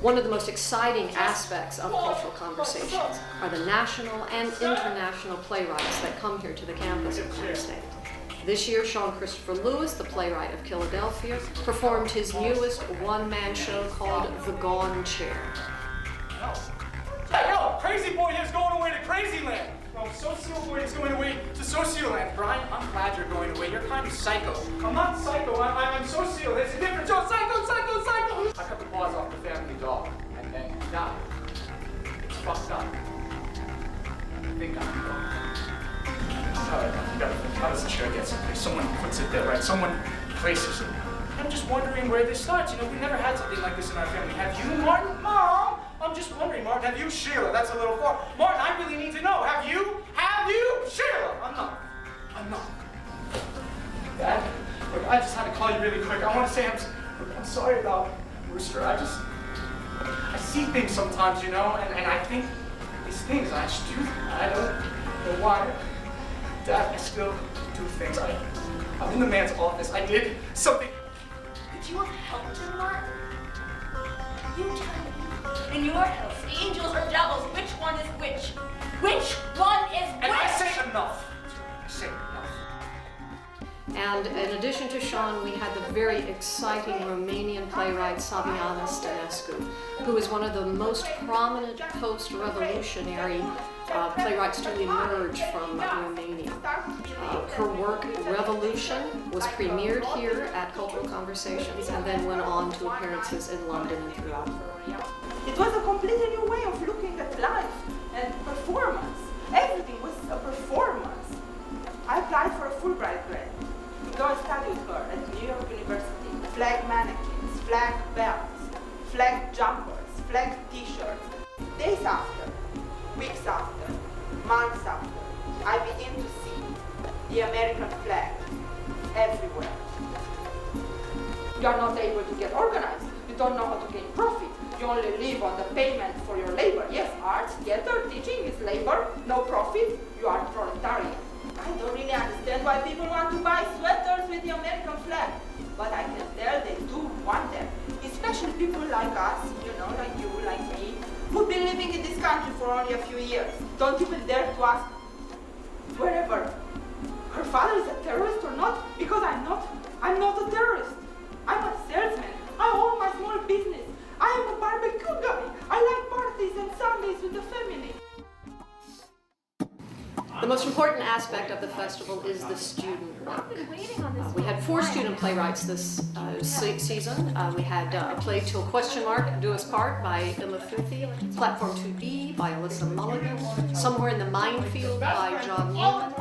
One of the most exciting aspects of Cultural Conversations are the national and international playwrights that come here to the campus of Penn State. This year, Sean Christopher Lewis, the playwright of Philadelphia, performed his newest one-man show called The Gone Chair. Hey, yo, Crazy Boy here's going away to Crazy Land. No, Socio Boy is going away to Socioland. Brian, I'm glad you're going away. You're kind of psycho. I'm not psycho, I'm socio. There's a difference. Yo, psycho, psycho, psycho! I cut the paws off the family dog, and then he died. It's fucked up. I think I'm how does the chair get someplace? Someone puts it there, right? Someone places it. I'm just wondering where this starts. You know, we never had something like this in our family. Have you, Martin? Mom? I'm just wondering, Martin, have you? Sheila, that's a little far. Martin, I really need to know. Have you? Have you? Sheila! I'm not. Dad, look, I just had to call you really quick. I want to say I'm sorry about Rooster. I see things sometimes, you know, and I think these things, I just do them. I don't know why. Dad, I still do things. I'm in the man's office. I did something. Could you have helped him, Martin? You tell me. In your house, angels or devils, which one is which? Which one is which? And I say enough. I say enough. And in addition to Sean, we had the very exciting Romanian playwright Saviana Stănescu, who is one of the most prominent post-revolutionary playwrights to emerge from Romania. Her work, Revolution, was premiered here at Cultural Conversations and then went on to appearances in London and throughout the world. It was a completely new way of looking at life and performance. Everything was a performance. I applied for a Fulbright grant to go and study with her at New York University. Flag mannequins, flag belts, flag jumpers, flag t-shirts. Days after, weeks after, months after, I begin to see the American flag everywhere. You are not able to get organized. You don't know how to gain profit. You only live on the payment for your labor. Yes, art, theater, teaching is labor, no profit. You are proletariat. I don't really understand why people want to buy sweaters with the American flag. But I can tell they do want them. Especially people like us, you know, like you, like me, who've been living in this country for only a few years. Don't even dare to ask wherever her father is a terrorist or not, because I'm not a terrorist. I'm a salesman. I own my small business. I am a barbecue guy. I like parties and Sundays with the family. The most important aspect of the festival is the student work. We had 4 student playwrights this season. We had a play Till Question Mark, Do Us Part by Emma Futhi, Platform 2B by Alyssa Mulligan, Somewhere in the Minefield by John Newman,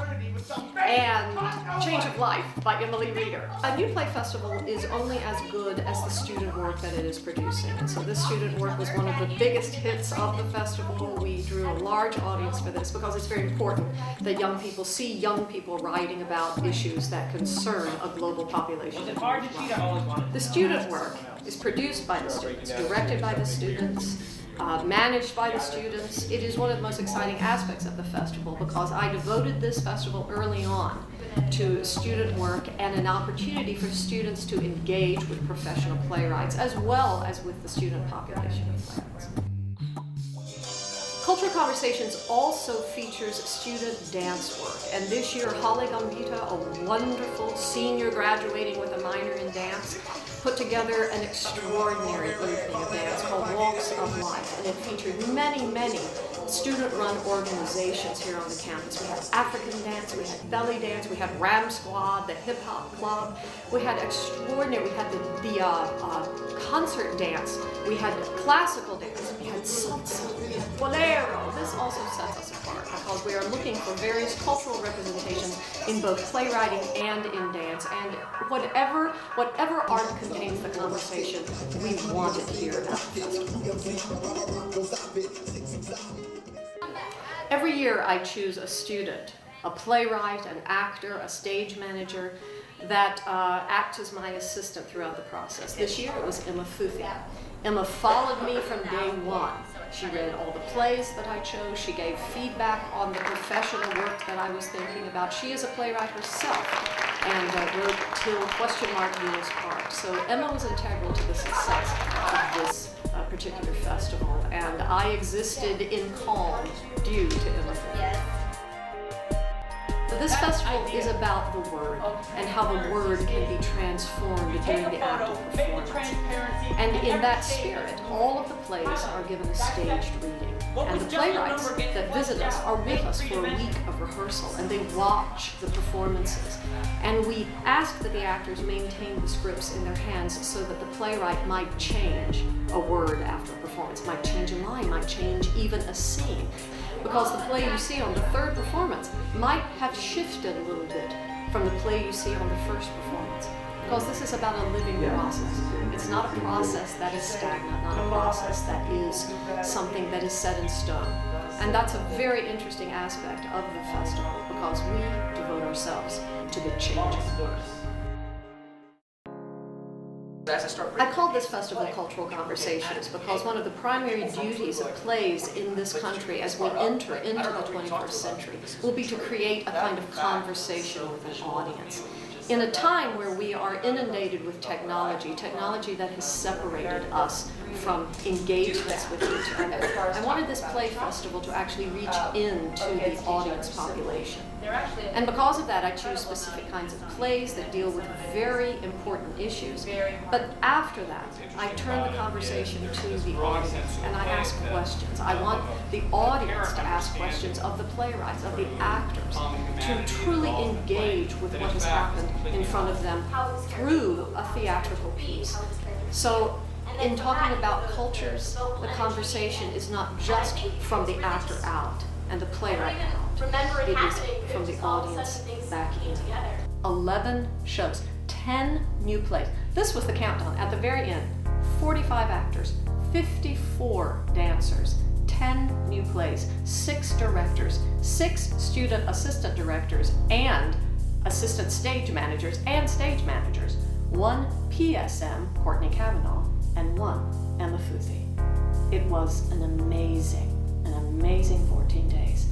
and Change of Life by Emily Reeder. A new play festival is only as good as the student work that it is producing. And so this student work was one of the biggest hits of the festival. We drew a large audience for this because it's very important that young people see young people writing about issues that concern a global population. The student work is produced by the students, directed by the students, managed by the students. It is one of the most exciting aspects of the festival because I devoted this festival early on to student work and an opportunity for students to engage with professional playwrights as well as with the student population of playwrights. Cultural Conversations also features student dance work, and this year Holly Gambita, a wonderful senior graduating with a minor in dance, put together an extraordinary evening of dance called Walks of Life, and it featured many student-run organizations here on the campus. We had African dance, we had belly dance, we had Ram Squad, the Hip Hop Club. We had extraordinary, we had the concert dance, we had classical dance, we had salsa, bolero. This also sets us apart because we are looking for various cultural representations in both playwriting and in dance, and whatever art contains the conversation, we want it here at the festival. Every year I choose a student, a playwright, an actor, a stage manager that act as my assistant throughout the process. This year it was Emma Futhi. Emma followed me from day one. She read all the plays that I chose. She gave feedback on the professional work that I was thinking about. She is a playwright herself and wrote Till Question Mark Do Us Part. So Emma was integral to the success of this particular festival, and I existed in calm due to Illithid. Yes. This festival is about the word and how the word can be transformed during the act of performance. And in that spirit, all of the plays are given a staged reading. And the playwrights that visit us are with us for a week of rehearsal, and they watch the performances. And we ask that the actors maintain the scripts in their hands so that the playwright might change a word after a performance, might change a line, might change even a scene. Because the play you see on the third performance might have shifted a little bit from the play you see on the first performance. Because this is about a living process. It's not a process that is stagnant, not a process that is something that is set in stone. And that's a very interesting aspect of the festival, because we devote ourselves to the changes. I called this festival Cultural Conversations because one of the primary duties of plays in this country as we enter into the 21st century will be to create a kind of conversation with an audience. In a time where we are inundated with technology that has separated us from engagements with each other, I wanted this play festival to actually reach into the audience population. And because of that, I choose specific kinds of plays that deal with very important issues. But after that, I turn the conversation to the audience and I ask questions. I want the audience to ask questions of the playwrights, of the actors, to truly engage with what has happened in front of them through a theatrical piece. So in talking about cultures, the conversation is not just from the actor out and the playwright out. It is from the audience back in. 11 shows, 10 new plays. This was the countdown. At the very end, 45 actors, 54 dancers, 10 new plays, 6 directors, 6 student assistant directors, and assistant stage managers and stage managers, 1 PSM, Courtney Cavanaugh, and 1 Emma Futhi. It was an amazing 14 days.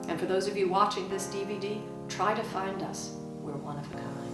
And for those of you watching this DVD, try to find us. We're one of a kind.